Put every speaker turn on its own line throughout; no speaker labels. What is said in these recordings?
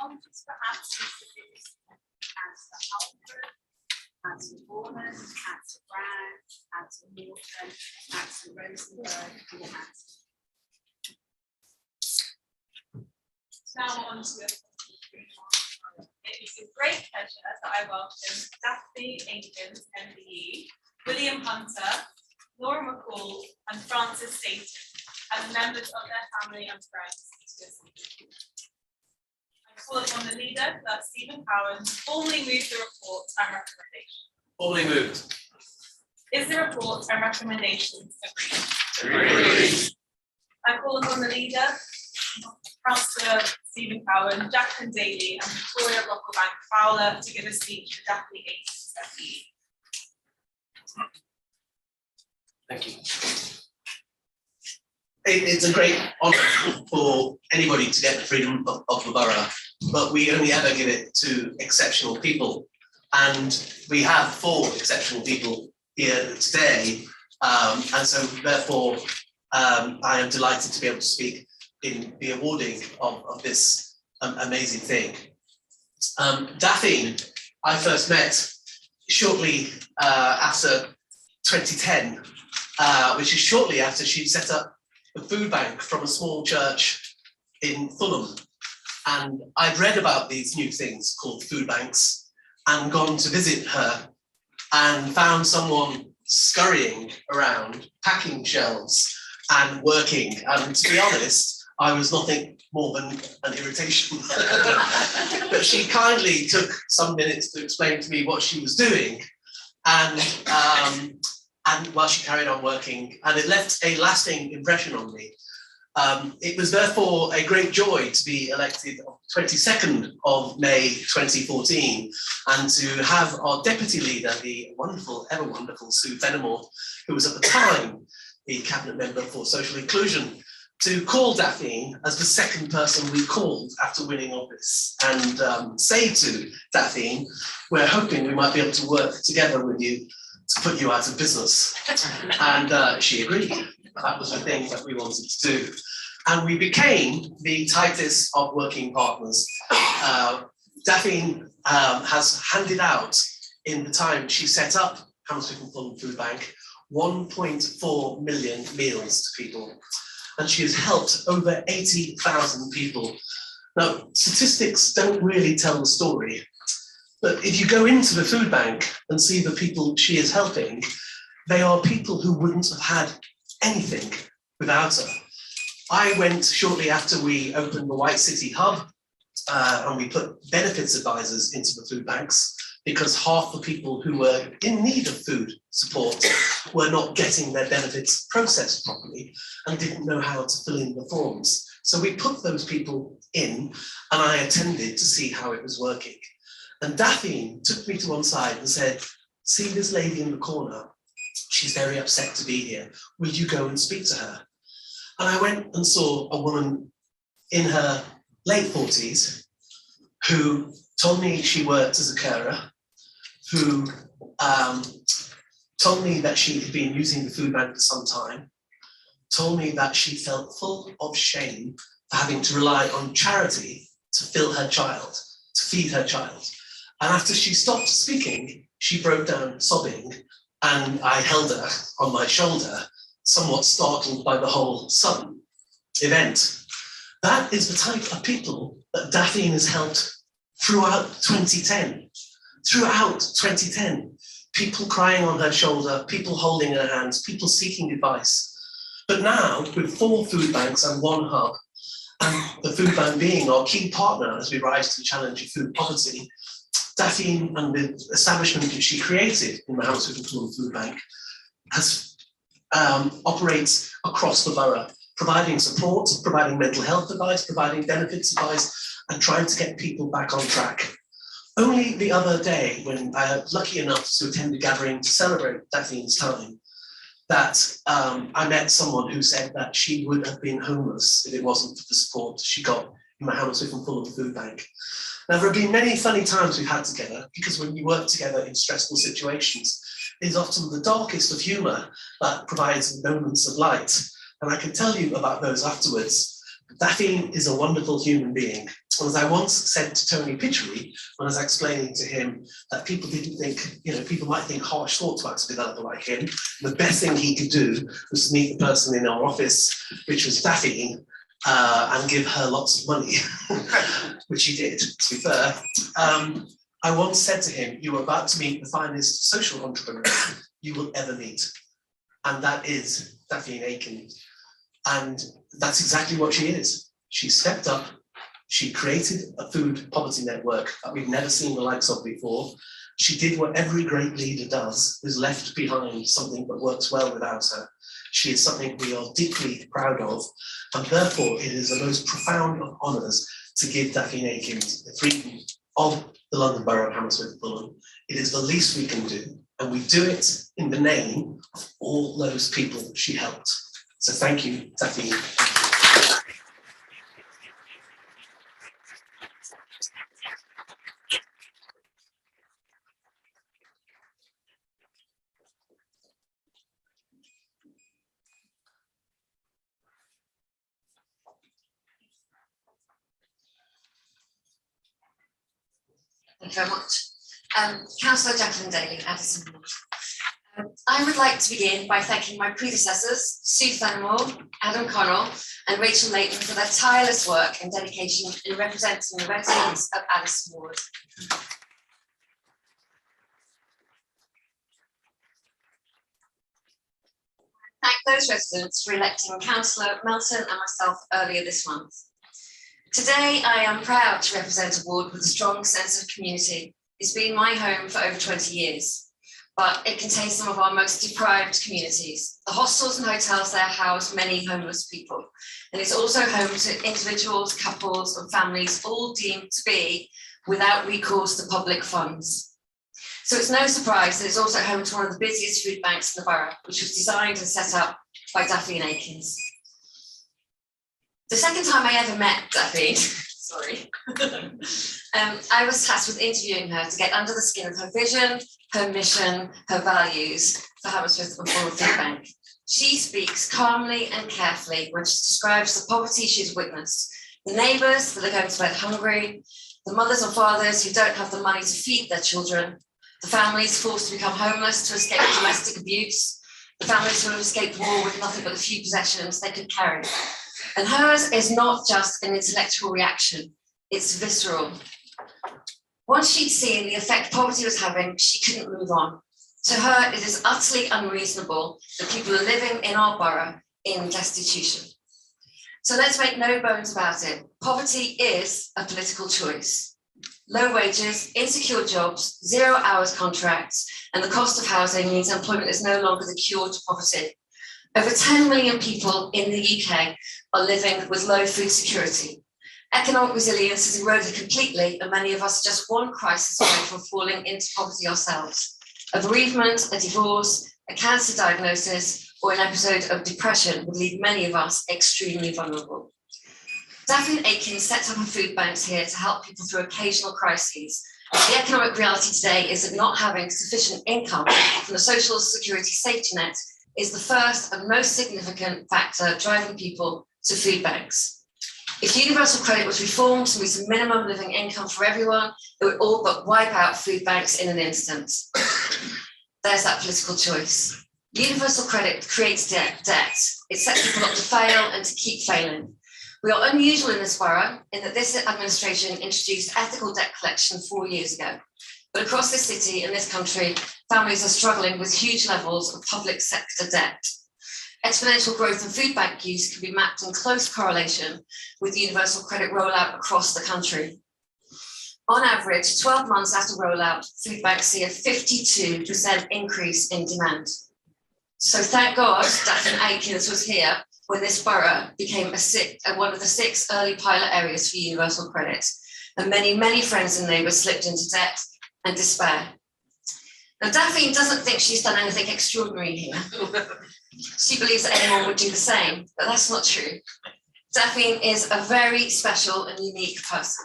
apologies for absences. Councillor Alford, Councillor Bournemouth, Councillor Brown, Councillor Morton, Councillor Rosenberg, and Councillor.
Now on to it is with great pleasure that I welcome Daphine Aikens MBE, William Hunter, Hanora McCool, and Frances Stainton as members of their family and friends to this meeting. I call upon the leader, that's Stephen Cowan, to formally move the report and recommendation.
Formally moved.
Is the report and recommendations agreed?
Agreed.
I call upon the leader, Councillor Stephen Cowan, Jacqueline Daly, and Victoria Brocklebank Fowler to give a speech for Daphine Aikens MBE.
Thank you. It's a great honour for anybody to get the freedom of the borough, but we only ever give it to exceptional people. And we have 4 exceptional people here today. And so therefore, I am delighted to be able to speak in the awarding of this amazing thing. Daphine, I first met shortly after 2010, which is shortly after she'd set up the food bank from a small church in Fulham. And I'd read about these new things called food banks and gone to visit her and found someone scurrying around, packing shelves and working. And to be honest, I was nothing more than an irritation. But she kindly took some minutes to explain to me what she was doing, and while she carried on working, and it left a lasting impression on me. It was therefore a great joy to be elected on the 22nd of May 2014, and to have our deputy leader, the wonderful, ever wonderful Sue Fenimore, who was at the time the cabinet member for social inclusion, to call Daphine as the second person we called after winning office, and say to Daphine, we're hoping we might be able to work together with you to put you out of business. And she agreed. That was the thing that we wanted to do. And we became the tightest of working partners. Daphine has handed out, in the time she set up Hammersmith and Fulham Food Bank, 1.4 million meals to people. And she has helped over 80,000 people. Now, statistics don't really tell the story, but if you go into the food bank and see the people she is helping, they are people who wouldn't have had anything without her. I went shortly after we opened the White City Hub, and we put benefits advisors into the food banks, because half the people who were in need of food support were not getting their benefits processed properly and didn't know how to fill in the forms. So we put those people in, and I attended to see how it was working. And Daphine took me to one side and said, see this lady in the corner? She's very upset to be here. Will you go and speak to her? And I went and saw a woman in her late 40s who told me she worked as a carer, who told me that she had been using the food bank for some time, told me that she felt full of shame for having to rely on charity to fill her child, to feed her child. And after she stopped speaking, she broke down sobbing, and I held her on my shoulder, somewhat startled by the whole sudden event. That is the type of people that Daphine has helped throughout 2010. Throughout 2010, people crying on her shoulder, people holding her hands, people seeking advice. But now, with 4 food banks and 1 hub, and the food bank being our key partner as we rise to the challenge of food poverty, Daphine and the establishment that she created in the Hammersmith and Fulham Food Bank operates across the borough, providing support, providing mental health advice, providing benefits advice, and trying to get people back on track. Only the other day, when I was lucky enough to attend a gathering to celebrate Daphine's time, that I met someone who said that she would have been homeless if it wasn't for the support she got in the Hammersmith and Fulham Food Bank. Now, there have been many funny times we've had together, because when you work together in stressful situations, it's often the darkest of humour that provides moments of light. And I can tell you about those afterwards. Daphine is a wonderful human being, And as I once said to Tony Pitchery, when I was explaining to him that people didn't think, people might think harsh thoughts about a developer like him, the best thing he could do was to meet the person in our office, which was Daphine, and give her lots of money, which he did, to be fair. I once said to him, you are about to meet the finest social entrepreneur you will ever meet. And that is Daphine Aikens. And that's exactly what she is. She stepped up. She created a food poverty network that we've never seen the likes of before. She did what every great leader does, is left behind something that works well without her. She is something we are deeply proud of, and therefore it is the most profound of honours to give Daphine Aikens the freedom of the London Borough of Hammersmith Fulham. It is the least we can do, and we do it in the name of all those people she helped. So thank you, Daphine.
Thank you very much. Councillor DalyAddison. I would like to begin by thanking my predecessors, Sue Fenimore, Adam Connell, and Rachel Leighton for their tireless work and dedication in representing the residents of Addison Ward. Thank those residents for electing Councillor Melton and myself earlier this month. Today, I am proud to represent a ward with a strong sense of community. It's been my home for over 20 years, but it contains some of our most deprived communities. The hostels and hotels there house many homeless people, and it's also home to individuals, couples, and families, all deemed to be without recourse to public funds. So it's no surprise that it's also home to one of the busiest food banks in the borough, which was designed and set up by Daphine Aikens. The second time I ever met Daphine, sorry, I was tasked with interviewing her to get under the skin of her vision, her mission, her values for Hammersmith and Fulham Food Bank. She speaks calmly and carefully when she describes the poverty she's witnessed, the neighbours that are going to bed hungry, the mothers and fathers who don't have the money to feed their children, the families forced to become homeless to escape domestic abuse, the families who have escaped war with nothing but a few possessions they could carry. And hers is not just an intellectual reaction, it's visceral. Once she'd seen the effect poverty was having, she couldn't move on. To her, it is utterly unreasonable that people are living in our borough in destitution. So let's make no bones about it. Poverty is a political choice. Low wages, insecure jobs, 0 hours contracts, and the cost of housing means employment is no longer the cure to poverty. Over 10 million people in the UK are living with low food security. Economic resilience is eroded completely, and many of us are just one crisis away from falling into poverty ourselves. A bereavement, a divorce, a cancer diagnosis, or an episode of depression would leave many of us extremely vulnerable. Daphine Aikens sets up her food banks here to help people through occasional crises. The economic reality today is that not having sufficient income from the social security safety net is the first and most significant factor driving people to food banks. If universal credit was reformed to meet a minimum living income for everyone, it would all but wipe out food banks in an instant. There's that political choice. Universal credit creates debt. It sets people up to fail and to keep failing. We are unusual in this borough in that this administration introduced ethical debt collection 4 years ago. But across this city and this country, families are struggling with huge levels of public sector debt. Exponential growth in food bank use can be mapped in close correlation with universal credit rollout across the country. On average, 12 months after rollout, food banks see a 52% increase in demand. So thank God Daphine Aikens was here when this borough became one of the 6 early pilot areas for universal credit. And many, many friends and neighbours slipped into debt and despair. Now, Daphine doesn't think she's done anything extraordinary here. She believes that anyone would do the same, but that's not true. Daphine is a very special and unique person.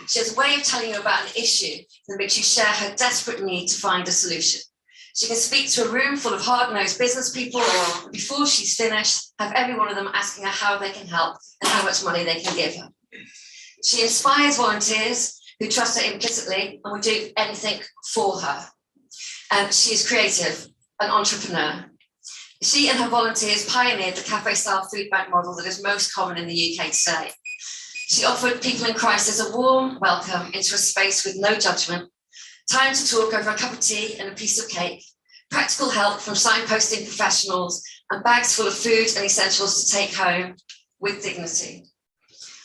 She has a way of telling you about an issue that makes you share her desperate need to find a solution. She can speak to a room full of hard-nosed business people, or before she's finished, have every one of them asking her how they can help and how much money they can give her. She inspires volunteers who trust her implicitly and will do anything for her. She is creative, an entrepreneur. She and her volunteers pioneered the cafe-style food bank model that is most common in the UK today. She offered people in crisis a warm welcome into a space with no judgment, time to talk over a cup of tea and a piece of cake, practical help from signposting professionals, and bags full of food and essentials to take home with dignity.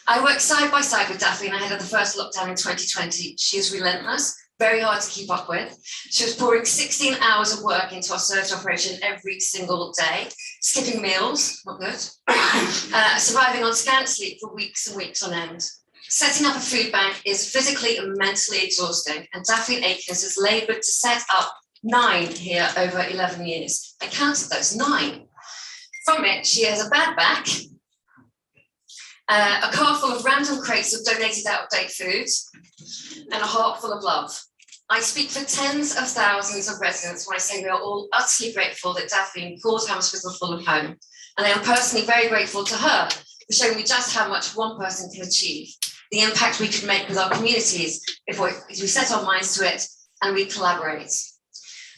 I worked side by side with Daphine ahead of the first lockdown in 2020. She is relentless, very hard to keep up with. She was pouring 16 hours of work into our surge operation every single day, skipping meals, not good, surviving on scant sleep for weeks and weeks on end. Setting up a food bank is physically and mentally exhausting, and Daphine Aikens has laboured to set up 9 here over 11 years. I counted those, 9. From it, she has a bag back, a car full of random crates of donated out-of-date foods, and a heart full of love. I speak for tens of thousands of residents when I say we are all utterly grateful that Daphine called Hammersmith a Fulham home, and I am personally very grateful to her for showing me just how much one person can achieve, the impact we could make with our communities if we set our minds to it and we collaborate.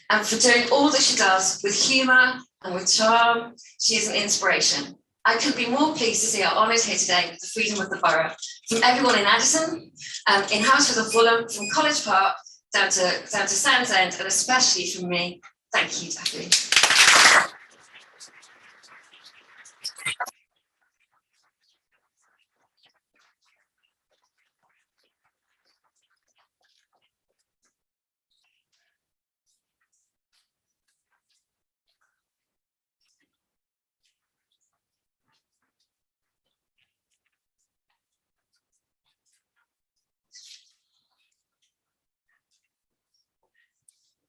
And for doing all that she does with humour and with charm, she is an inspiration. I couldn't be more pleased to see her honoured here today with the freedom of the borough. From everyone in Addison, in Hammersmith and Fulham, from College Park down to Sands End, and especially from me, thank you, Daphine.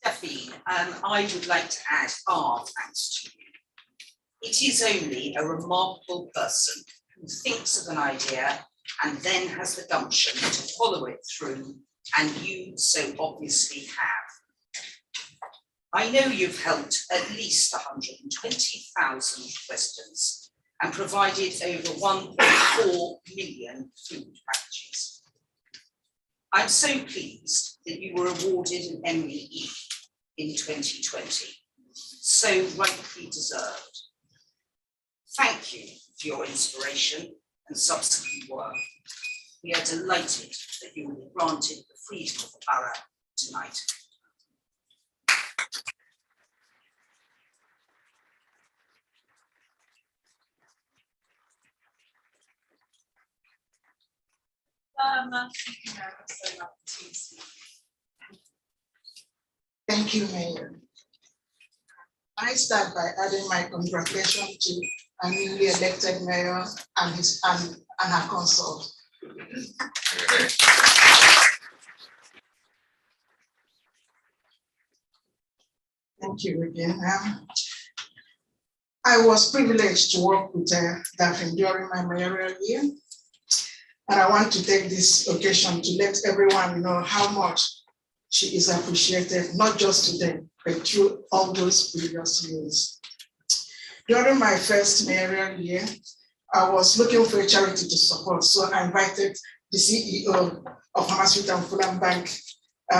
Daphine, I would like to add our thanks to you. It is only a remarkable person who thinks of an idea and then has the gumption to follow it through, and you so obviously have. I know you've helped at least 120,000 residents and provided over 1.4 million food packages. I'm so pleased that you were awarded an MBE in 2020, so rightly deserved. Thank you for your inspiration and subsequent work. We are delighted that you will be granted the freedom of the borough tonight.
Thank you, Mayor. I start by adding my congratulations to a newly elected mayor and her consort. Thank you again. I was privileged to work with Daphine during my mayoral year, and I want to take this occasion to let everyone know how much she is appreciated, not just today, but through all those previous years. During my first mayoral year, I was looking for a charity to support, so I invited the CEO of Hammersmith and Fulham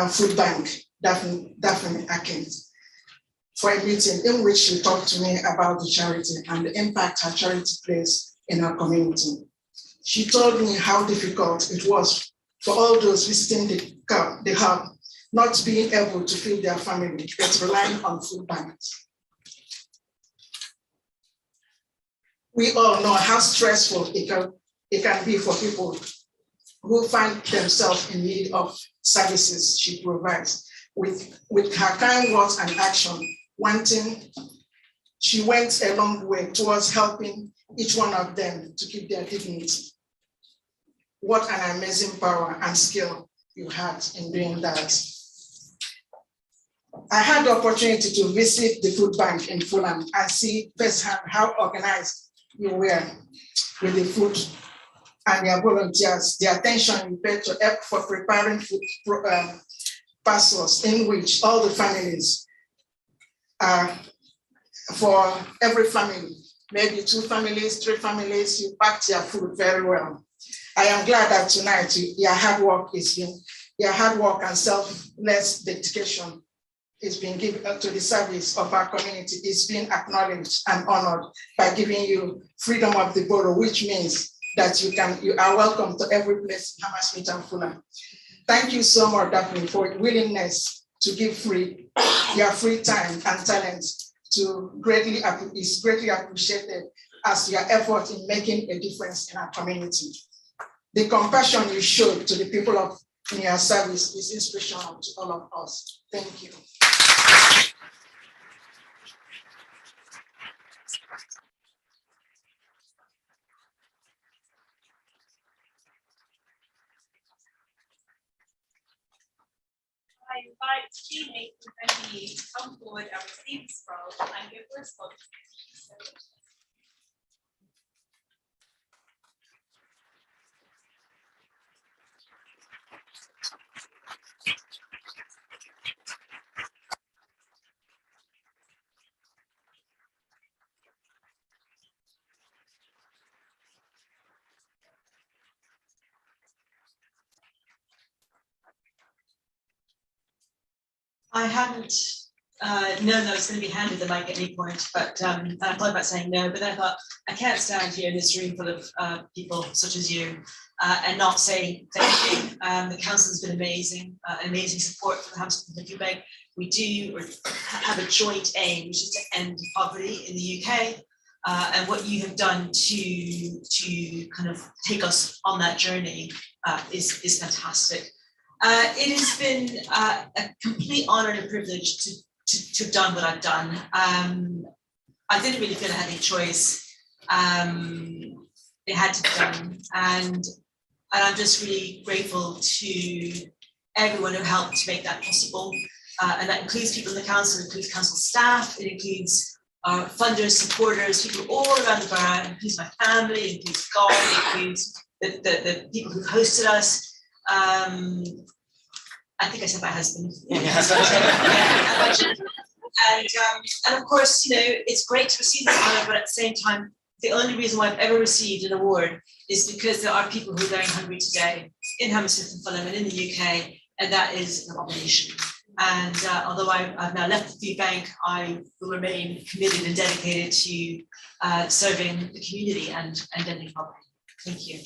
Food Bank, Daphine Aikens, for a meeting in which she talked to me about the charity and the impact her charity plays in our community. She told me how difficult it was for all those visiting the hub, not being able to feed their family, but relying on food banks. We all know how stressful it can be for people who find themselves in need of services she provides. With her kind words and action, she went a long way towards helping each one of them to keep their dignity. What an amazing power and skill you had in doing that. I had the opportunity to visit the food bank in Fulham and see firsthand how organized you were with the food and your volunteers, the attention you paid to help for preparing food parcels in which all the families for every family, maybe 2 families, 3 families, you packed your food very well. I am glad that tonight your hard work and selfless dedication is being given to the service of our community, is being acknowledged and honored by giving you freedom of the borough, which means that you are welcome to every place in Hammersmith and Fulham. Thank you so much, Daphne, for your willingness to give your free time and talent is greatly appreciated as your effort in making a difference in our community. The compassion you showed to the people in your service is inspirational to all of us. Thank you.
I invite Daphine Aikens MBE to come forward and receive the scroll and give a response.
I hadn't known that I was going to be handed the mic at any point, but I thought about saying no, but then I thought I can't stand here in this room full of people such as you and not say thank you. The council has been amazing, amazing support for the Hammersmith and Bank. We do have a joint aim, which is to end poverty in the UK. And what you have done to kind of take us on that journey is fantastic. It has been a complete honour and a privilege to have done what I've done. I didn't really feel I had any choice. It had to be done, and I'm just really grateful to everyone who helped to make that possible. And that includes people in the council, it includes council staff, it includes funders, supporters, people all around the borough, it includes my family, it includes God, it includes the people who hosted us. I think I said my husband. And of course, you know, it's great to receive this honour, but at the same time, the only reason why I've ever received an award is because there are people who are going hungry today in Hammersmith and Fulham and in the UK, and that is an abomination. And although I've now left the food bank, I will remain committed and dedicated to serving the community and ending poverty. Thank you.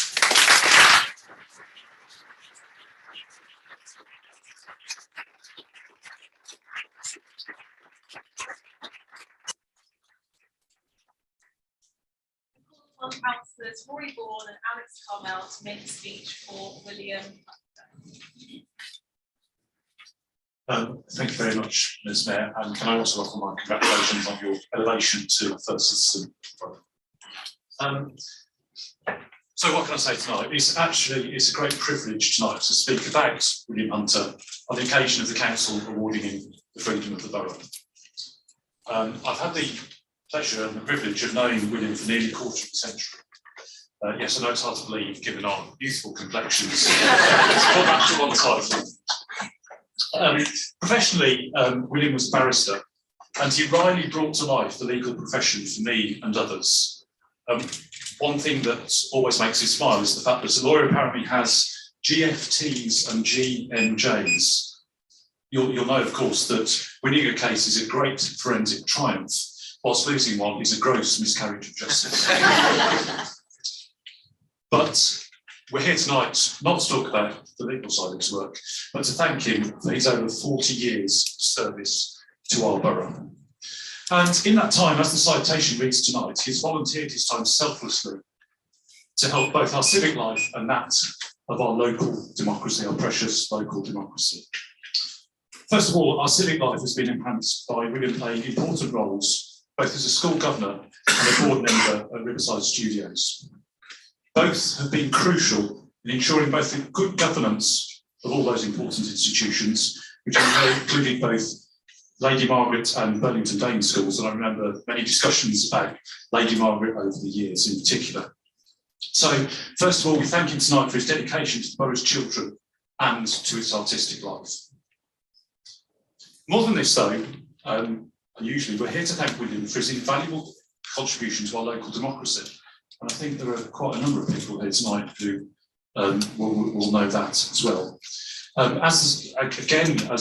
On councillors Rory Bourne and Alex Carmel to make a speech for William.
Thank you very much, Ms. Mayor, and can I also offer my congratulations on your elevation to First Assistant. So what can I say tonight? It's a great privilege tonight to speak about William Hunter on the occasion of the council awarding him the freedom of the borough. I've had the pleasure and the privilege of knowing William for nearly a quarter of a century. Yes, I know it's hard to believe, given our youthful complexions. Put that to one side. Professionally, William was a barrister, and he wryly brought to life the legal profession for me and others. One thing that always makes me smile is the fact that a lawyer apparently has GFTs and GMJs. You'll know, of course, that winning a case is a great forensic triumph, whilst losing one is a gross miscarriage of justice. But we're here tonight not to talk about the legal side of his work, but to thank him for his over 40 years of service to our borough. And in that time, as the citation reads tonight, he's volunteered his time selflessly to help both our civic life and that of our local democracy, our precious local democracy. First of all, our civic life has been enhanced by William playing important roles, both as a school governor and a board member at Riverside Studios. Both have been crucial in ensuring both the good governance of all those important institutions, which included both Lady Margaret and Burlington Dane schools, and I remember many discussions about Lady Margaret over the years in particular. So, first of all, we thank him tonight for his dedication to the borough's children and to its artistic life. More than this, though, unusually, we're here to thank William for his invaluable contribution to our local democracy. And I think there are quite a number of people here tonight who will know that as well. As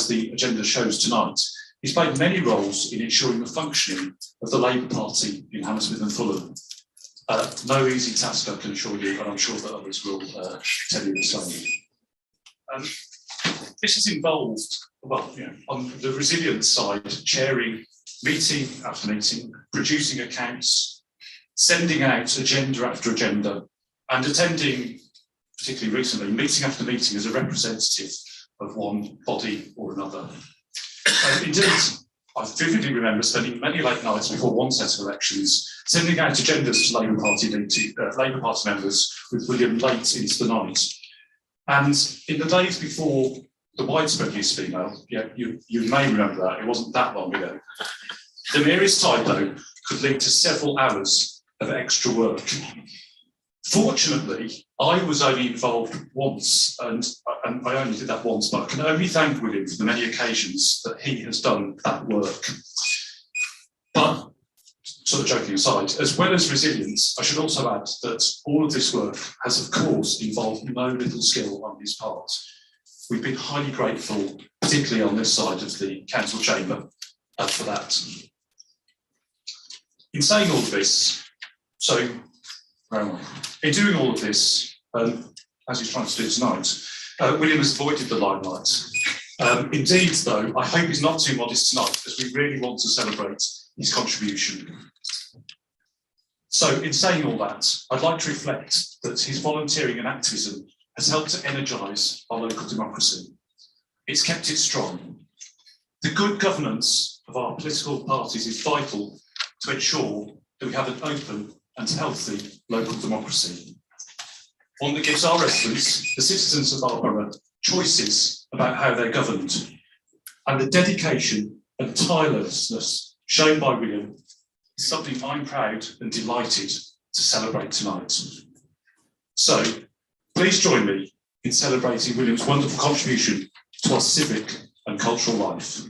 the agenda shows tonight, he's played many roles in ensuring the functioning of the Labour Party in Hammersmith and Fulham. No easy task, I can assure you, and I'm sure that others will tell you the same. This has involved, well, you know, on the resilience side, chairing meeting after meeting, producing accounts, sending out agenda after agenda, and attending, particularly recently, meeting after meeting as a representative of one body or another. Indeed, I vividly remember spending many late nights before one set of elections, sending out agendas to Labour Party members with William late into the night. And in the days before the widespread use of email, yeah, you may remember that, it wasn't that long ago. The merest typo could lead to several hours of extra work. Fortunately, I was only involved once, and I only did that once, but I can only thank William for the many occasions that he has done that work. But, sort of joking aside, as well as resilience, I should also add that all of this work has, of course, involved no little skill on his part. We've been highly grateful, particularly on this side of the council chamber, for that. In saying all of this, so, where am I? In doing all of this, as he's trying to do tonight, William has avoided the limelight. Indeed, though, I hope he's not too modest tonight, as we really want to celebrate his contribution. So, in saying all that, I'd like to reflect that his volunteering and activism has helped to energise our local democracy. It's kept it strong. The good governance of our political parties is vital to ensure that we have an open and healthy local democracy. One that gives our residents, the citizens of our borough, choices about how they're governed. And the dedication and tirelessness shown by William is something I'm proud and delighted to celebrate tonight. So, please join me in celebrating William's wonderful contribution to our civic and cultural life.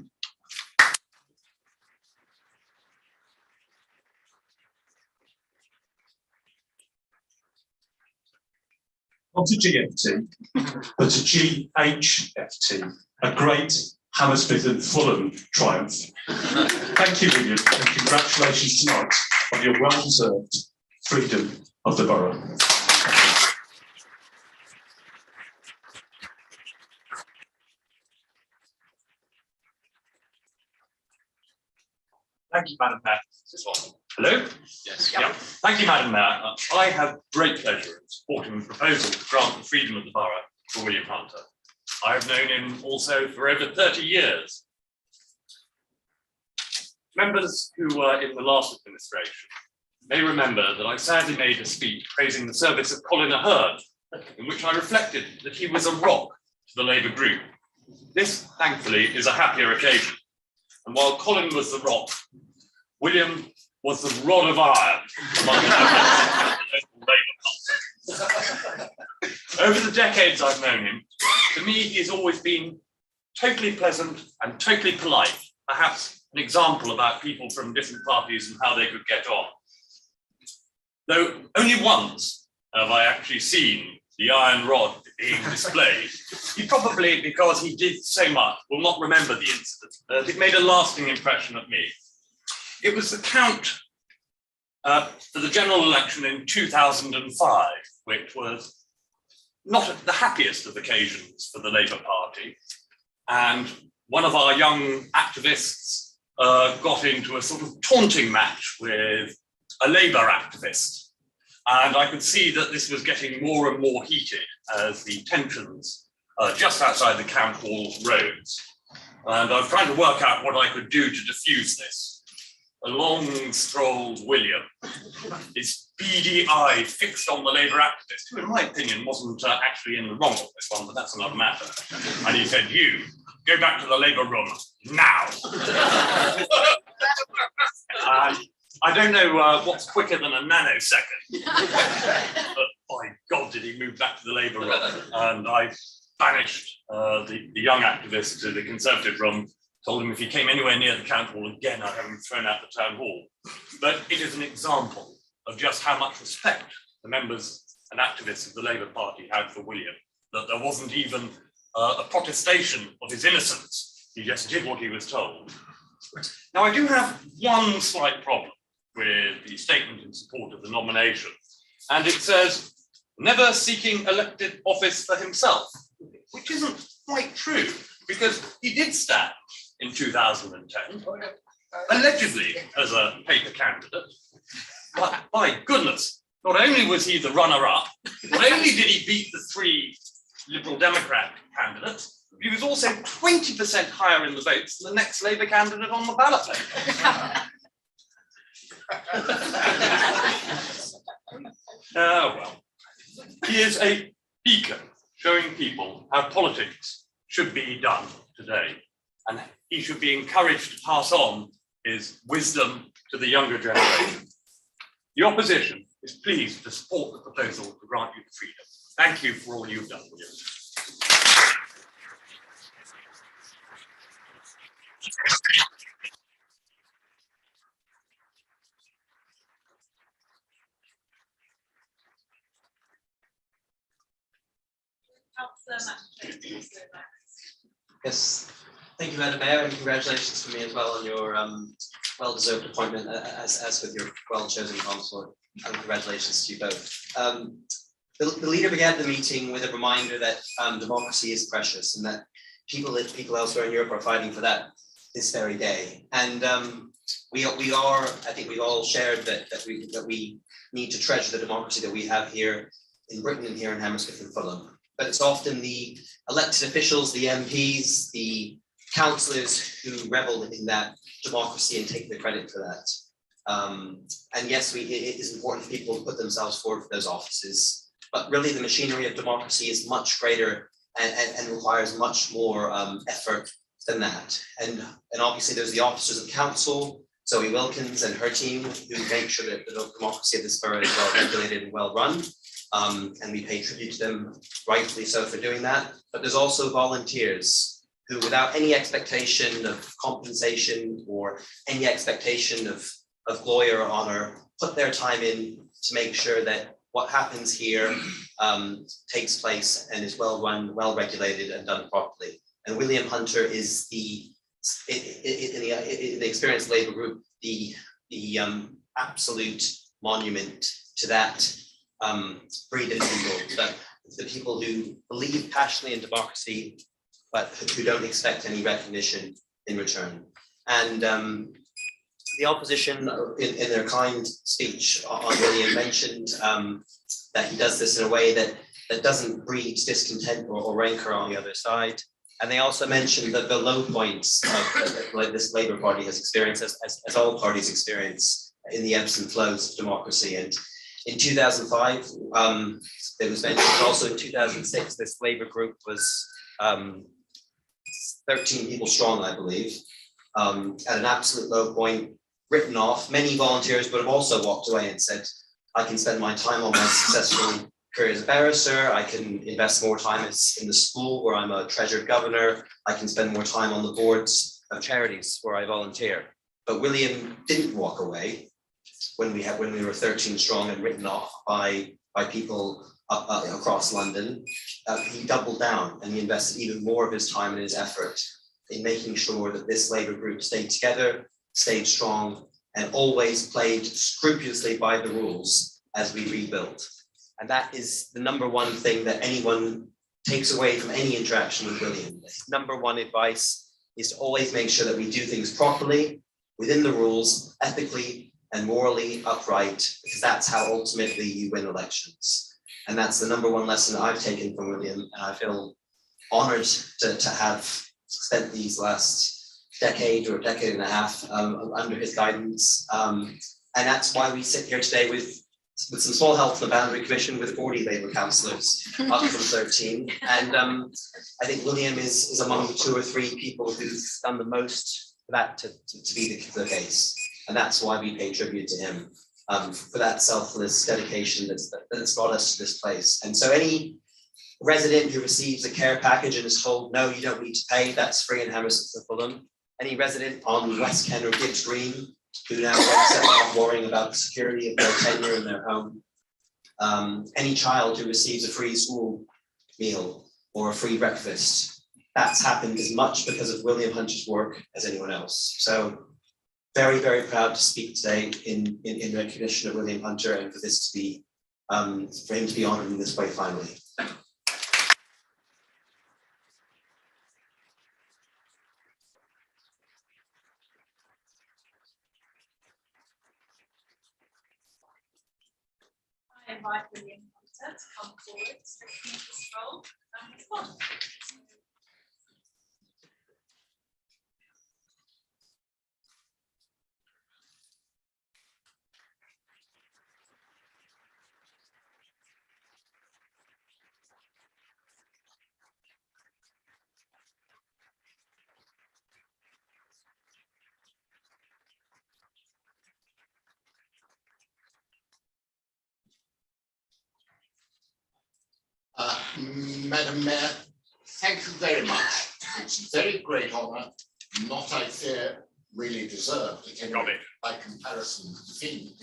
Not a GFT, but a GHFT, a great Hammersmith and Fulham triumph. Thank you, William, and congratulations tonight on your well-deserved freedom of the borough.
Thank you, Madam Mayor. This one. Hello? Yes. Yeah. Thank you, Madam Mayor. I have great pleasure in supporting the proposal to grant the freedom of the borough for William Hunter. I have known him also for over 30 years. Members who were in the last administration may remember that I sadly made a speech praising the service of Colin Ahern, in which I reflected that he was a rock to the Labour group. This, thankfully, is a happier occasion. And while Colin was the rock, William was the rod of iron among the local Labour Party. Over the decades I've known him, to me he's always been totally pleasant and totally polite, perhaps an example about people from different parties and how they could get on. Though only once have I actually seen the iron rod being displayed. He probably, because he did so much, will not remember the incident. It made a lasting impression on me. It was the count for the general election in 2005, which was not the happiest of occasions for the Labour Party. And one of our young activists got into a sort of taunting match with a Labour activist. And I could see that this was getting more and more heated as the tensions just outside the Count Hall rose. And I was trying to work out what I could do to diffuse this. Along strolled William, his beady eye fixed on the Labour activist, who in my opinion wasn't actually in the wrong on this one, but that's another matter. And he said, "You, go back to the Labour room, now." I don't know what's quicker than a nanosecond, but by God did he move back to the Labour room. And I banished the young activist to the Conservative room, told him if he came anywhere near the Count Hall again, I'd have him thrown out the Town Hall. But it is an example of just how much respect the members and activists of the Labour Party had for William, that there wasn't even a protestation of his innocence. He just did what he was told. Now, I do have one slight problem with the statement in support of the nomination, and it says, never seeking elected office for himself, which isn't quite true, because he did stand in 2010, allegedly as a paper candidate. But my goodness, not only was he the runner-up, not only did he beat the 3 Liberal Democrat candidates, he was also 20% higher in the votes than the next Labour candidate on the ballot paper. Well, he is a beacon showing people how politics should be done today, and he should be encouraged to pass on his wisdom to the younger generation. The opposition is pleased to support the proposal to grant you the freedom. Thank you for all you've done, William.
Yes, thank you, Madam Mayor, and congratulations to me as well on your well-deserved appointment as with your well-chosen consort. And congratulations to you both. The leader began the meeting with a reminder that democracy is precious and that people elsewhere in Europe are fighting for that this very day. And we are, I think we've all shared that we need to treasure the democracy that we have here in Britain and here in Hammersmith and Fulham. But it's often the elected officials, the MPs, the councillors who revel in that democracy and take the credit for that. And yes, it is important for people to put themselves forward for those offices, but really the machinery of democracy is much greater and requires much more effort than that. And obviously there's the officers of council, Zoe Wilkins and her team, who make sure that the democracy of this borough is well regulated and well run. And we pay tribute to them, rightfully so, for doing that. But there's also volunteers who, without any expectation of compensation or any expectation of glory or honor, put their time in to make sure that what happens here takes place and is well run, well regulated and done properly. And William Hunter is in the experienced Labour group, the absolute monument to that breed of people, the people who believe passionately in democracy, but who don't expect any recognition in return. And the opposition, in their kind speech on William, mentioned that he does this in a way that doesn't breed discontent or rancor on the other side. And they also mentioned that the low points of this Labour Party has experienced, as all parties experience, in the ebbs and flows of democracy. And in 2005, it was mentioned also in 2006, this Labour group was 13 people strong, I believe, at an absolute low point, written off. Many volunteers would have also walked away and said, I can spend my time on my successful career as a barrister, I can invest more time in the school where I'm a treasured governor, I can spend more time on the boards of charities where I volunteer. But William didn't walk away when we were 13 strong and written off by people across London. He doubled down and he invested even more of his time and his effort in making sure that this Labour group stayed together, stayed strong, and always played scrupulously by the rules as we rebuilt. And that is the number one thing that anyone takes away from any interaction with William. His number one advice is to always make sure that we do things properly, within the rules, ethically and morally upright, because that's how ultimately you win elections. And that's the number one lesson I've taken from William, and I feel honoured to have spent these last decade or decade and a half under his guidance. And that's why we sit here today with some small help from the Boundary Commission with 40 Labour councillors, up from 13. And I think William is among the 2 or 3 people who've done the most for that to be the case. And that's why we pay tribute to him, for that selfless dedication that's brought us to this place. And so any resident who receives a care package and is told, no, you don't need to pay, that's free in Hammersmith and Fulham. Any resident on West Ken or Gibbs Green who now wakes up worrying about the security of their tenure in their home. Any child who receives a free school meal or a free breakfast, that's happened as much because of William Hunter's work as anyone else. So very, very proud to speak today in recognition of William Hunter and for this to be, for him to be honoured in this way finally.
I invite William Hunter to come forward to receive this role and respond.
Madam Mayor, thank you very much. It's a very great honour, not, I fear, really deserved by comparison to Daphine.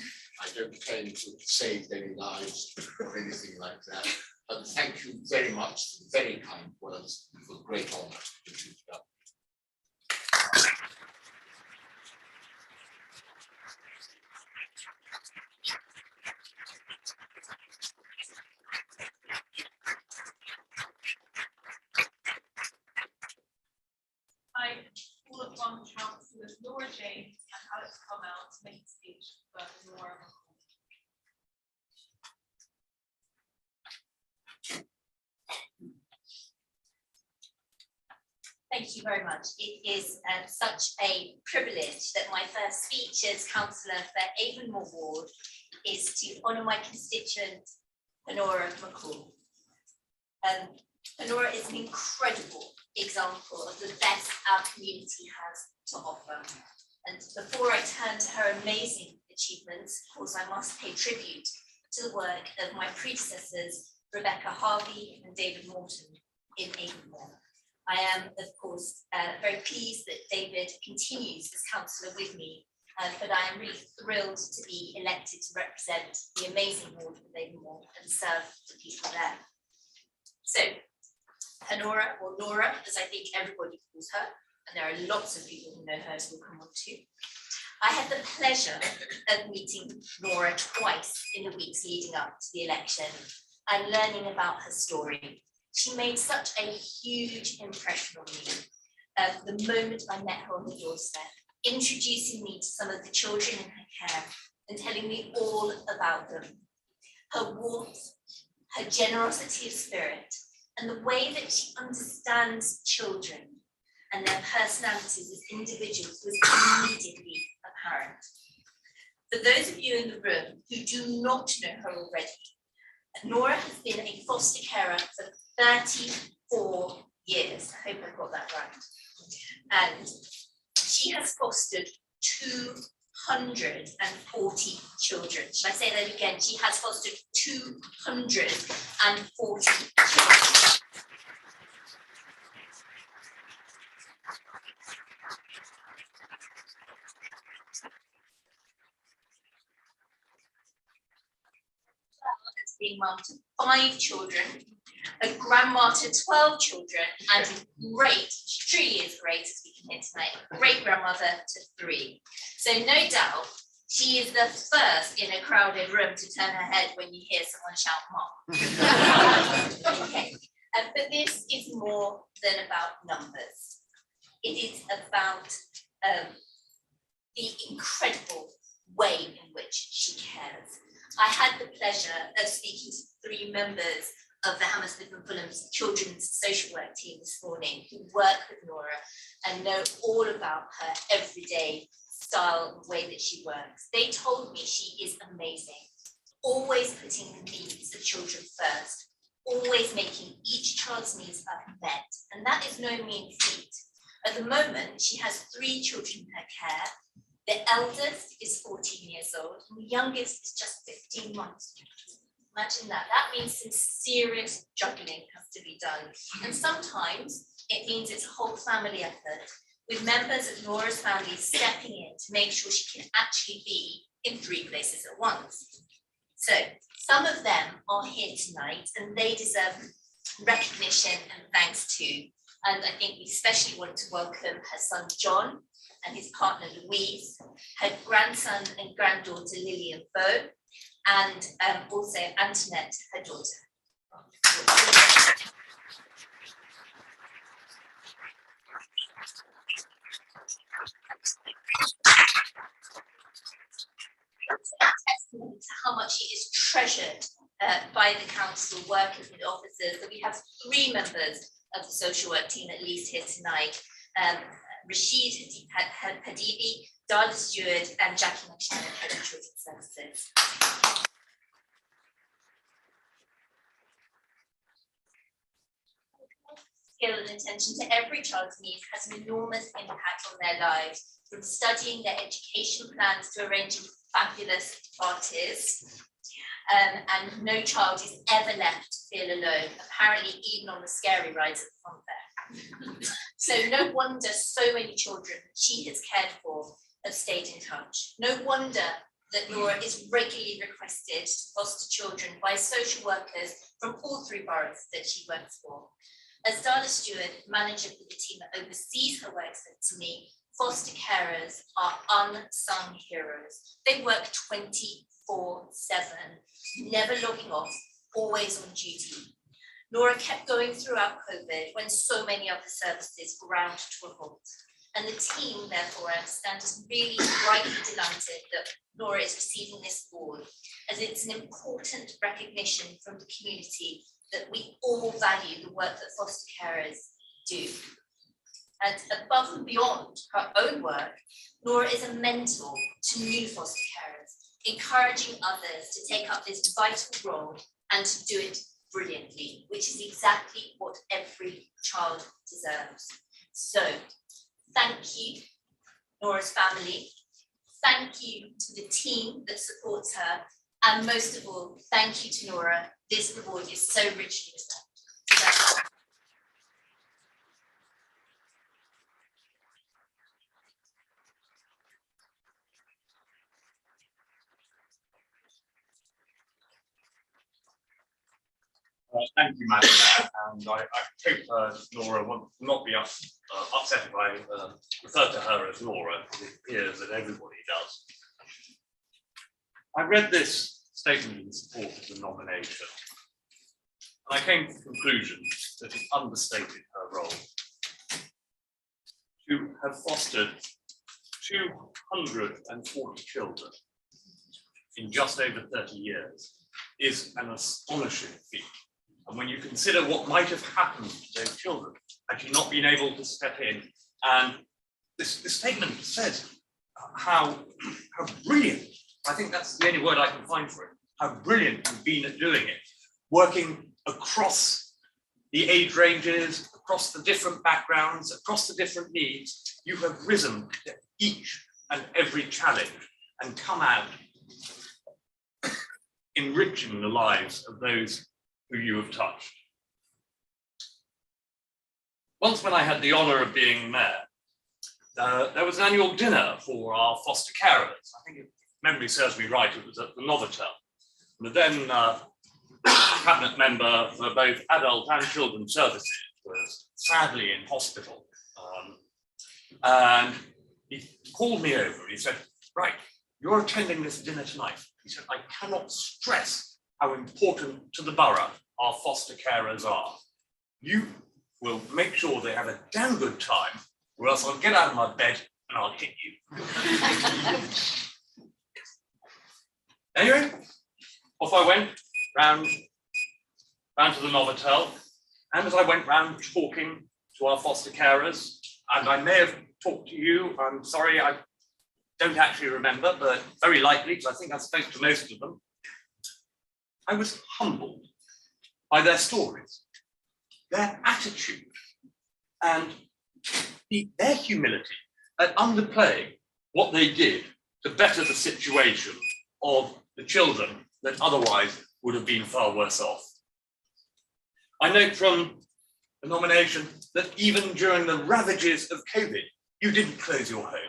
I don't claim to have saved any lives or anything like that, but thank you very much for the very kind words, for the great honour that you've done.
I call upon Councillors Laura James and Alex Carmel to make a speech for Hanora McCool.
Thank you very much. It is such a privilege that my first speech as councillor for Avonmore Ward is to honour my constituent, Hanora McCool. Hanora is an incredible example of the best our community has to offer. And before I turn to her amazing achievements, of course, I must pay tribute to the work of my predecessors, Rebecca Harvey and David Morton in Avonmore. I am, of course, very pleased that David continues as councillor with me, but I am really thrilled to be elected to represent the amazing ward of Avonmore and serve the people there. So, Hanora, or Nora, as I think everybody calls her, and there are lots of people who know her who will come on to. I had the pleasure of meeting Nora twice in the weeks leading up to the election and learning about her story. She made such a huge impression on me the moment I met her on the doorstep, introducing me to some of the children in her care and telling me all about them. Her warmth, her generosity of spirit, and the way that she understands children and their personalities as individuals was immediately apparent. For those of you in the room who do not know her already, Nora has been a foster carer for 34 years. I hope I've got that right. And she has fostered 240 children. Should I say that again? She has fostered 240 children. Being mum to 5 children, a grandma to 12 children, and great, she truly is great, as we can hear tonight, great grandmother to 3. So no doubt, she is the first in a crowded room to turn her head when you hear someone shout mom. Okay. But this is more than about numbers. It is about the incredible way in which she cares. I had the pleasure of speaking to 3 members of the Hammersmith and Fulham's children's social work team this morning who work with Nora and know all about her everyday style and way that she works. They told me she is amazing, always putting the needs of children first, always making each child's needs are met, and that is no mean feat. At the moment, she has 3 children in her care. The eldest is 14 years old, and the youngest is just 15 months. Imagine that. That means some serious juggling has to be done. And sometimes it means it's a whole family effort with members of Nora's family stepping in to make sure she can actually be in 3 places at once. So some of them are here tonight and they deserve recognition and thanks too. And I think we especially want to welcome her son John and his partner Louise, her grandson and granddaughter Lily and Bo, and also Antoinette, her daughter. Testament to how much he is treasured by the council workers and officers. So we have 3 members of the social work team at least here tonight. Rashid Hadibi, Darla Stewart, and Jackie McShannon, Head of Children's Services. Skill and attention to every child's needs has an enormous impact on their lives, from studying their education plans to arranging fabulous parties. And no child is ever left to feel alone, apparently even on the scary rides at the confer. So no wonder so many children she has cared for have stayed in touch. No wonder that Nora is regularly requested to foster children by social workers from all 3 boroughs that she works for. As Darla Stewart, manager for the team that oversees her work, said to me, foster carers are unsung heroes. They work 24/7, never logging off, always on duty. Nora kept going throughout COVID when so many other services ground to a halt. And the team, therefore, I understand, is really rightly delighted that Nora is receiving this award, as it's an important recognition from the community that we all value the work that foster carers do. And above and beyond her own work, Nora is a mentor to new foster carers, encouraging others to take up this vital role and to do it brilliantly, which is exactly what every child deserves. So, thank you, Nora's family. Thank you to the team that supports her. And most of all, thank you to Nora. This reward is so richly deserved.
Thank you, Madam Mayor, and I hope Nora will not be upset if I refer to her as Nora, because it appears that everybody does. I read this statement in support of the nomination, and I came to the conclusion that it understated her role. To have fostered 240 children in just over 30 years is an astonishing feat. And when you consider what might have happened to those children had you not been able to step in, and this statement says how brilliant, I think that's the only word I can find for it, how brilliant you've been at doing it, working across the age ranges, across the different backgrounds, across the different needs. You have risen to each and every challenge and come out enriching the lives of those who you have touched. Once when I had the honour of being mayor, there was an annual dinner for our foster carers. I think, if memory serves me right, it was at the Novotel. And the then cabinet member for both adult and children's services was sadly in hospital. And he called me over and he said, right, you're attending this dinner tonight. He said, I cannot stress how important to the borough our foster carers are. You will make sure they have a damn good time, or else I'll get out of my bed and I'll hit you. Anyway, off I went round to the Novotel, and as I went round talking to our foster carers, and I may have talked to you, I'm sorry, I don't actually remember, but very likely, because I think I spoke to most of them, I was humbled by their stories, their attitude, and their humility at underplaying what they did to better the situation of the children that otherwise would have been far worse off. I note from the nomination that even during the ravages of COVID, You didn't close your home.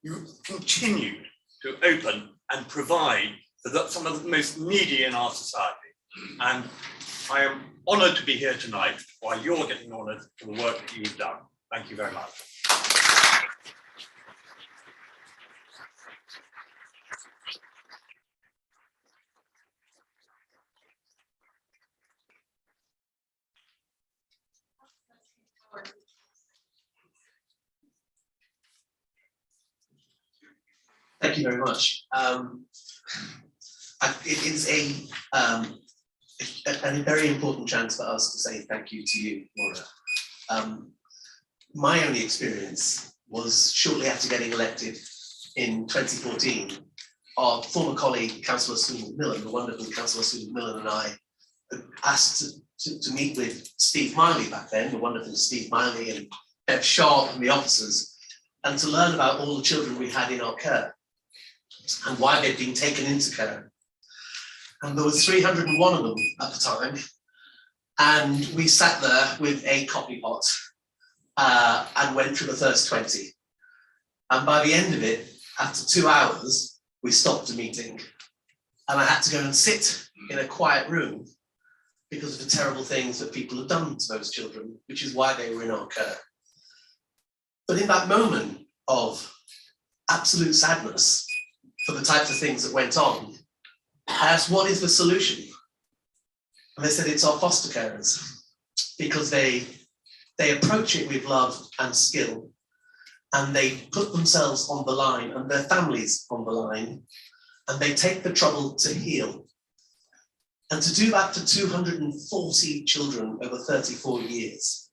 You continued to open and provide for some of the most needy in our society. And I am honoured to be here tonight while you're getting honoured for the work that you've done. Thank you very much.
Thank you very much. It is a very important chance for us to say thank you to you, Laura. My only experience was shortly after getting elected in 2014. Our former colleague, Councillor Susan Millen, the wonderful Councillor Susan Millen, and I asked to meet with Steve Miley back then, the wonderful Steve Miley, and Bev Sharp and the officers, and to learn about all the children we had in our care and why they'd been taken into care. And there was 301 of them at the time, and we sat there with a coffee pot and went through the first 20. And by the end of it, after 2 hours, we stopped the meeting, and I had to go and sit in a quiet room because of the terrible things that people had done to those children, which is why they were in our care. But in that moment of absolute sadness for the types of things that went on, I asked, what is the solution? And they said, it's our foster carers, because they approach it with love and skill, and they put themselves on the line and their families on the line, and they take the trouble to heal. And to do that for 240 children over 34 years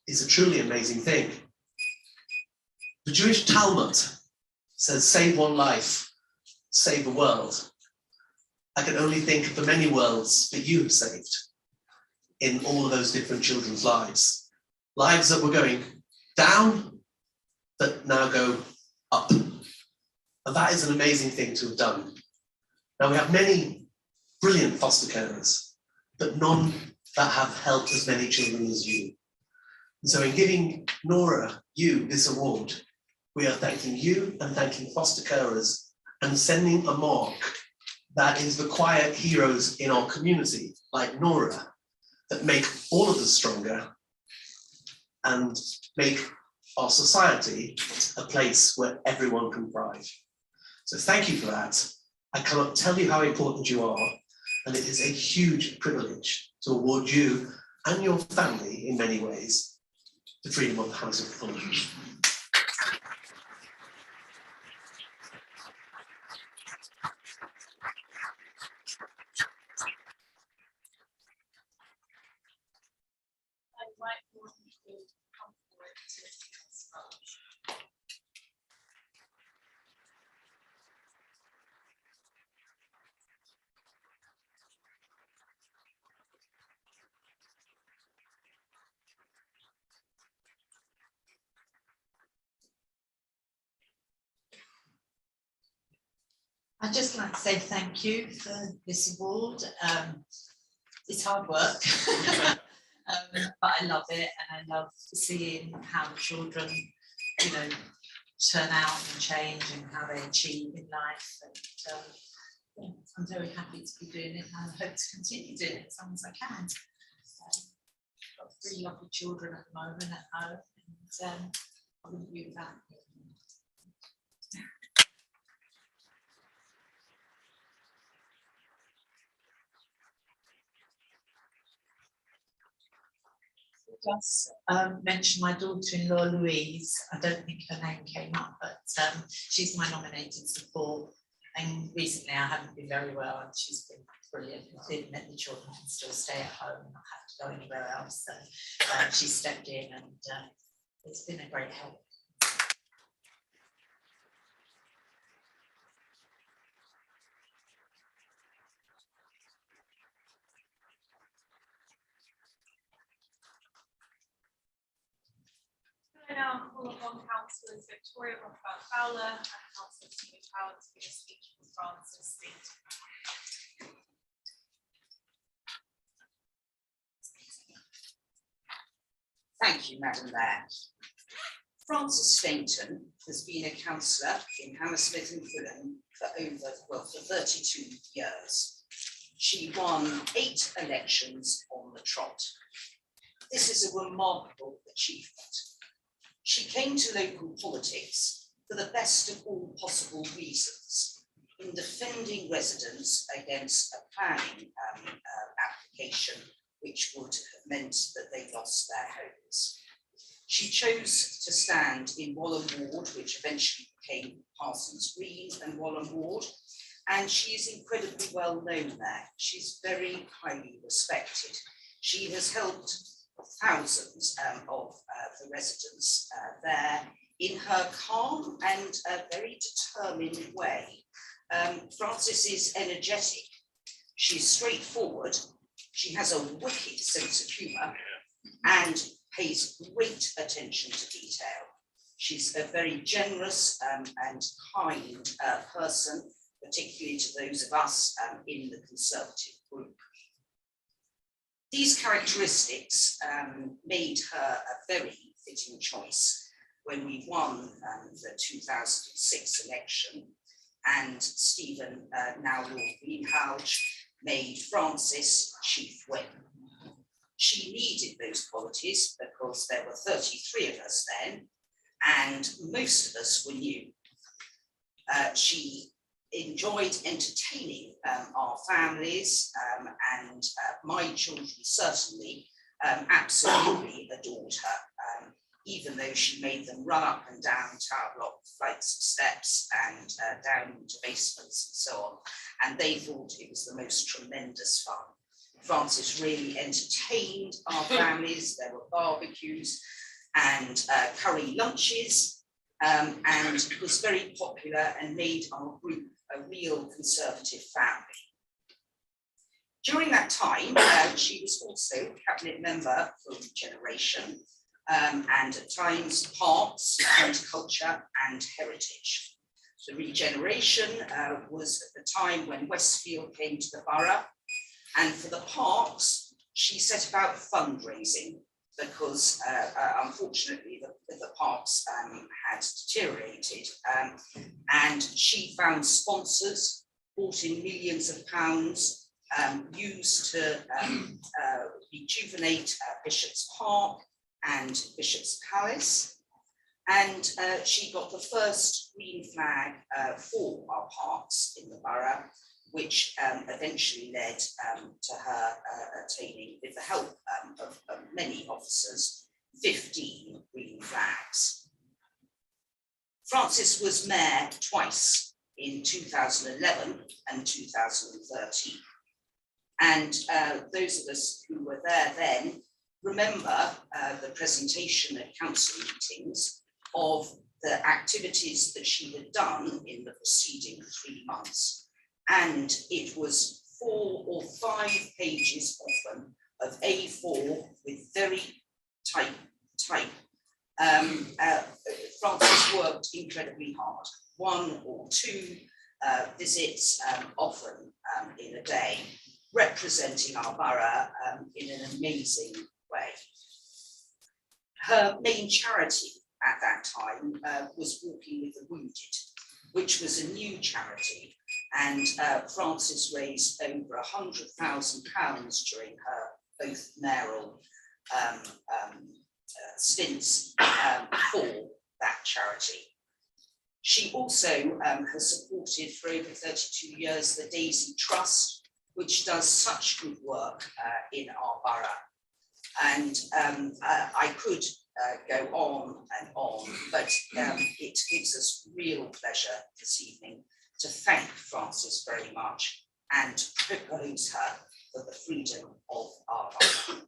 is a truly amazing thing. The Jewish Talmud says, save one life, save the world. I can only think of the many worlds that you have saved in all of those different children's lives. Lives that were going down, that now go up. And that is an amazing thing to have done. Now we have many brilliant foster carers, but none that have helped as many children as you. And so in giving Nora, you, this award, we are thanking you and thanking foster carers and sending a mark that is the quiet heroes in our community, like Nora, that make all of us stronger and make our society a place where everyone can thrive. So thank you for that. I cannot tell you how important you are, and it is a huge privilege to award you and your family, in many ways, the Freedom of the House of Fulham.
I'd just like to say thank you for this award. It's hard work, but I love it, and I love seeing how the children, you know, turn out and change and how they achieve in life. And yeah, I'm very happy to be doing it, and I hope to continue doing it as long as I can. Got 3 lovely children at the moment at home, and I wouldn't be without them. Just mention my daughter-in-law Louise. I don't think her name came up, but she's my nominated support. And recently I haven't been very well, and she's been brilliant. Including that the children can still stay at home and not have to go anywhere else. So she stepped in, and it's been a great help.
I now call upon Councillors Victoria Rothbard-Fowler and Councillor Stephen Howard to give a speech from Frances Stainton.
Thank you, Madam Mayor. Frances Stainton has been a councillor in Hammersmith and Fulham for 32 years. She won 8 elections on the trot. This is a remarkable achievement. She came to local politics for the best of all possible reasons, in defending residents against a planning application which would have meant that they lost their homes. She chose to stand in Walham Ward, which eventually became Parsons Green and Walham Ward, and she is incredibly well known there. She's very highly respected. She has helped thousands of the residents there in her calm and very determined way. Frances is energetic, she's straightforward, she has a wicked sense of humour and pays great attention to detail. She's a very generous and kind person, particularly to those of us in the Conservative group. These characteristics made her a very fitting choice when we won the 2006 election, and Stephen, now Lord Greenhalgh, made Frances Chief Whip. She needed those qualities because there were 33 of us then, and most of us were new. She enjoyed entertaining our families, and my children certainly absolutely adored her, even though she made them run up and down tower block flights of steps and down into basements and so on, and they thought it was the most tremendous fun. Frances really entertained our families. There were barbecues and curry lunches, and was very popular and made our group a real Conservative family. During that time, she was also cabinet member for Regeneration, and at times Parks and Culture and Heritage. The Regeneration was at the time when Westfield came to the borough, and for the Parks, she set about fundraising because unfortunately the parks had deteriorated, and she found sponsors, brought in millions of pounds, used to rejuvenate Bishop's Park and Bishop's Palace, and she got the first green flag for our parks in the borough, which eventually led to her attaining, with the help of many officers, 15 green flags. Frances was mayor twice, in 2011 and 2013. And those of us who were there then remember the presentation at council meetings of the activities that she had done in the preceding 3 months. And it was 4 or 5 pages often of A4 with very tight type. Frances worked incredibly hard, 1 or 2 visits often in a day, representing our borough in an amazing way. Her main charity at that time was Walking with the Wounded, which was a new charity, and Frances raised over £100,000 during her both mayoral stints for that charity. She also has supported for over 32 years the Daisy Trust, which does such good work in our borough. And I could go on and on, but it gives us real pleasure this evening to thank Frances very much and propose her for the freedom of our borough.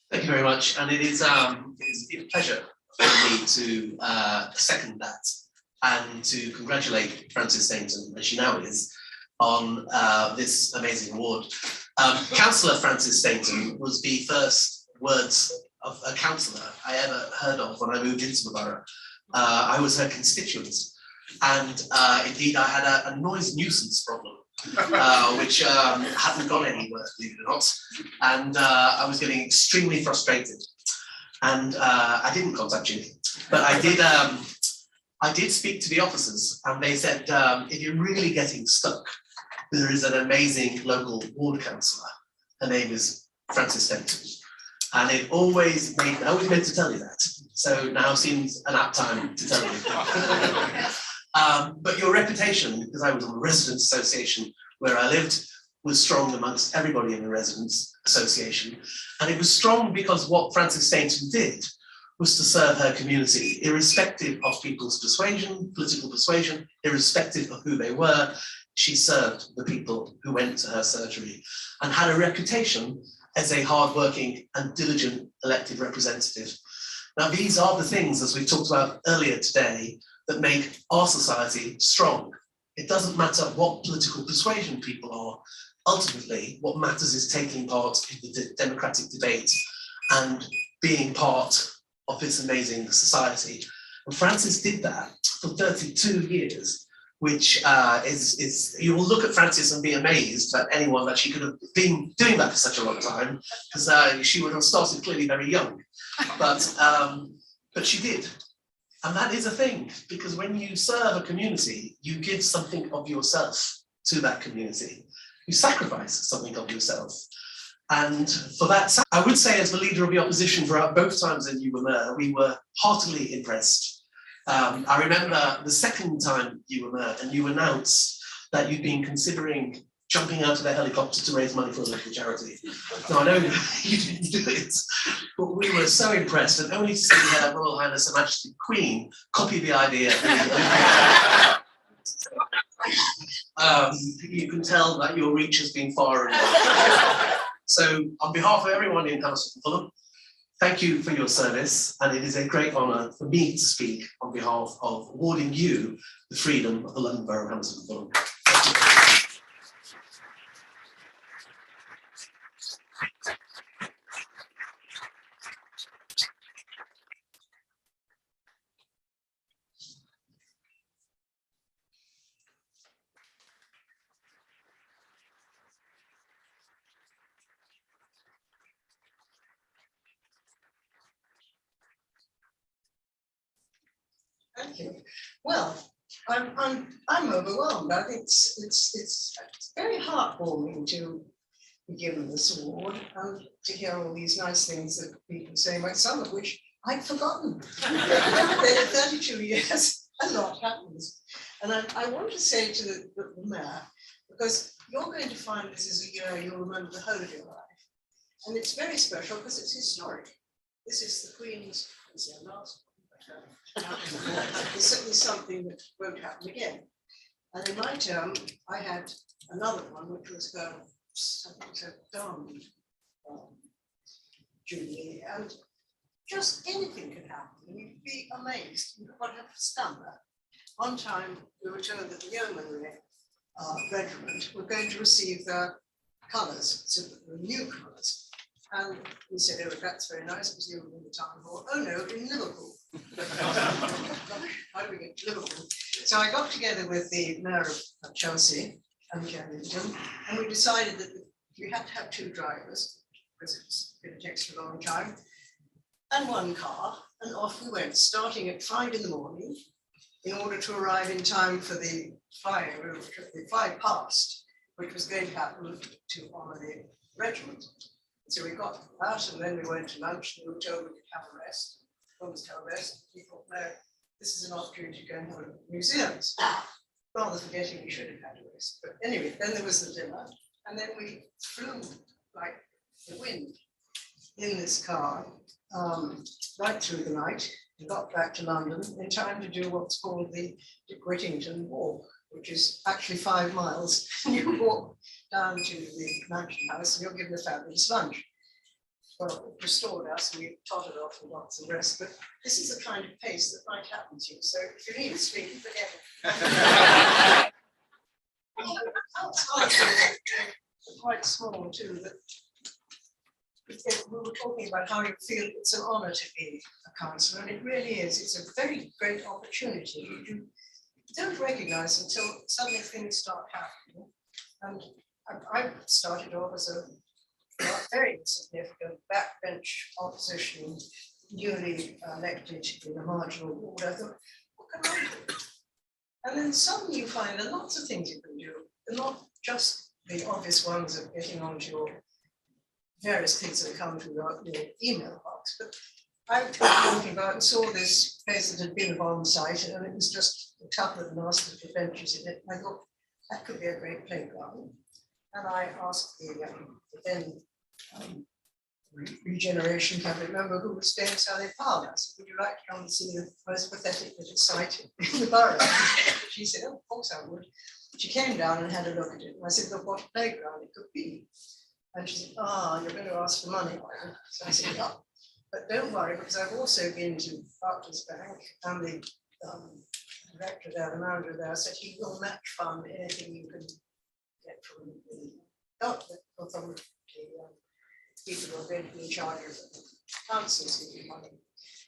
Thank you very much, and it is a pleasure for me to second that and to congratulate Frances Stainton, as she now is, on this amazing award. Councillor Frances Stainton was the first words of a councillor I ever heard of when I moved into the borough. I was her constituent. And indeed, I had a noise nuisance problem, which hadn't gone anywhere, believe it or not. And I was getting extremely frustrated. And I didn't contact you, but I did speak to the officers, and they said, if you're really getting stuck, there is an amazing local ward councillor. Her name is Frances Stainton. And it always made, I always meant to tell you that. So now seems an apt time to tell you. But your reputation, because I was on the Residents Association where I lived, was strong amongst everybody in the Residents Association. And it was strong because what Frances Stainton did was to serve her community, irrespective of people's persuasion, political persuasion, irrespective of who they were. She served the people who went to her surgery and had a reputation as a hardworking and diligent elected representative. Now, these are the things, as we talked about earlier today, that make our society strong. It doesn't matter what political persuasion people are. Ultimately, what matters is taking part in the democratic debate and being part of this amazing society. And Frances did that for 32 years, which is you will look at Frances and be amazed at anyone that she could have been doing that for such a long time, because she would have started clearly very young. But she did. And that is a thing, because when you serve a community, you give something of yourself to that community. You sacrifice something of yourself. And for that, I would say, as the leader of the opposition throughout both times that you were mayor, we were heartily impressed. I remember the second time you were mayor and you announced that you'd been considering jumping out of a helicopter to raise money for a local charity. Now, I know you didn't do it, but we were so impressed, and only to see Her Royal Highness Her Majesty the Queen copy the idea. You can tell that your reach has been far and wide. So, on behalf of everyone in Hammersmith and Fulham, thank you for your service, and it is a great honour for me to speak on behalf of awarding you the freedom of the London Borough of Hammersmith and Fulham. Thank you.
Thank you. Well, I'm overwhelmed. I think it's very heartwarming to be given this award and to hear all these nice things that people say, some of which I'd forgotten. They're 32 years, a lot happens. And I want to say to the mayor, because you're going to find this is a year you'll remember the whole of your life. And it's very special because it's historic. This is the Queen's, it's their last. It's certainly something that won't happen again. And in my term, I had another one, which was her diamond jubilee, and just anything could happen, and you'd be amazed. You've got to have to stand there. One time, we were told that the yeomanry regiment were going to receive their colours, so the new colours. And we said, oh, that's very nice, because you were in the town hall. Oh no, in Liverpool. How do we get to Liverpool? So I got together with the mayor of Chelsea and Kensington, and we decided that we had to have 2 drivers, because it's going to take a long time, and 1 car, and off we went, starting at 5 in the morning, in order to arrive in time for the fly past, which was going to happen to honour the regiment. So we got out, and then we went to lunch, and we were told we could have a rest. Almost have a rest. We thought, no, this is an opportunity to go and have a look at museums. Rather forgetting we should have had a rest. But anyway, then there was the dinner, and then we flew like the wind in this car right through the night. We got back to London in time to do what's called the Whittington Walk, which is actually 5 miles. You walk down to the Mansion House, and you're given a fabulous lunch. Well, it restored us, and we tottered off and got some rest. But this is the kind of pace that might happen to you. So if you need a sleep, forget it. Quite small too. But
we were talking about how you feel it's an honour to be a councillor, and it really is. It's a very great opportunity. You don't recognise until suddenly things start happening. And I started off as a very insignificant backbench opposition, newly elected in a marginal ward. I thought, what can I do? And then suddenly you find there are lots of things you can do, and not just the obvious ones of getting onto your various things that come to your email box. But I was talking about and saw this place that had been a bomb site, and it was just a couple of nasty little benches in it. And I thought that could be a great playground. And I asked the then regeneration public member who was staying in Southern Park. I said, would you like to come and see the most pathetic little site in the borough? She said, oh, of course I would. She came down and had a look at it. And I said, look, what playground it could be. And she said, you're going to ask for money. So I said, yeah, but don't worry, because I've also been to Barclays Bank, and the director there, the manager there, said he will match fund anything you can get from the people who are going to be in charge of the councils giving money.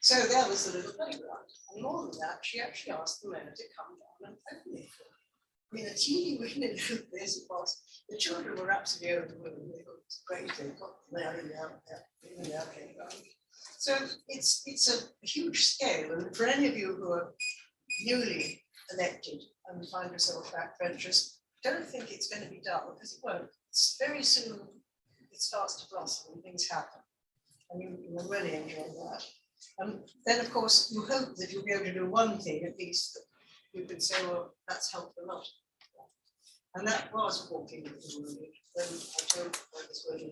So there was the little playground. And more than that, she actually asked the mayor to come down and open it for her. I mean, a teeny weeny little place it was. The children were absolutely overwhelmed. They thought it was great. They got there in their playground. So it's a huge scale. And for any of you who are newly elected and find yourself backbenchers, don't think it's going to be dull, because it won't. It's very soon it starts to blossom and things happen. And you will really enjoy that. And then, of course, you hope that you'll be able to do one thing at least that you can say, well, that's helped a lot. And that was walking with the wounded. Then I told I was working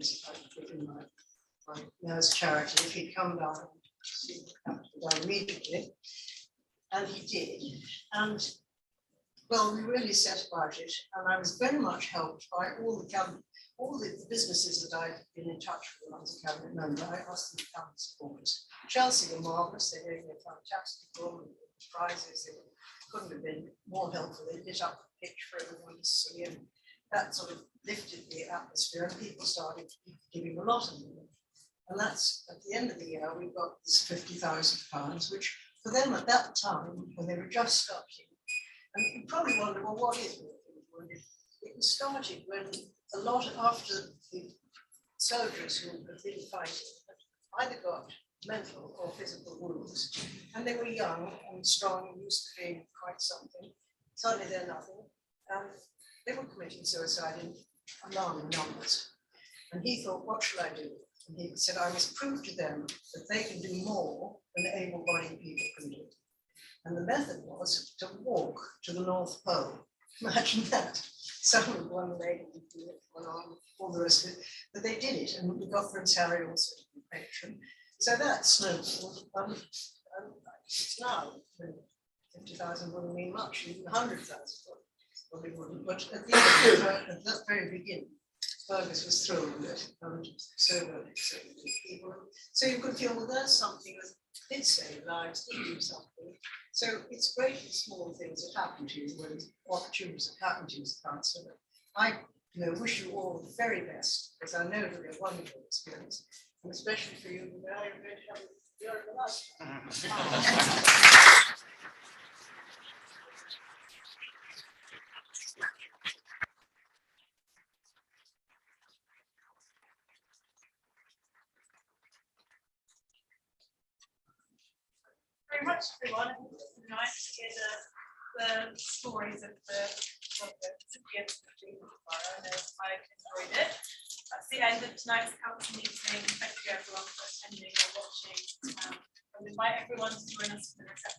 within my nurse charity, if he'd come down and see what happened down immediately. And he did. And well, we really set about it. And I was very much helped by all the businesses that I've been in touch with when I was a cabinet member. I asked them to come and support us. Chelsea were marvellous. They gave me a fantastic room and prizes. They couldn't have been more helpful. They lit up the pitch for everyone to see, and that sort of lifted the atmosphere, and people started giving a lot of money. And that's at the end of the year, we got this £50,000, which for them at that time, when they were just starting, and you probably wonder, well, what is it? It was started when a lot after the soldiers who had been fighting had either got mental or physical wounds, and they were young and strong, used to being quite something. Suddenly they're nothing, and they were committing suicide in alarming numbers. And he thought, what shall I do? And he said, I must prove to them that they can do more than able-bodied people can do. And the method was to walk to the North Pole. Imagine that. Some with one leg, one arm, all the rest of it. But they did it, and we got Prince Harry also to be patron. So that snowballed. It's now 50,000 wouldn't mean much, even 100,000 probably wouldn't. But at the end, at that very beginning, Fergus was thrilled with it, and so were people. So you could feel, well, there's something that did save lives, did do something. So it's great the small things that happen to you, when opportunities that happen to you as a councillor. I wish you all the very best, because I know it'll be a wonderful experience, and especially for you, now you're going to have a year of life.
Very much, everyone. It's been nice to hear the stories of the recipients of the borough. I know I've enjoyed it. That's the end of tonight's council meeting. Thank you everyone for attending or watching. I would invite everyone to join us for the reception.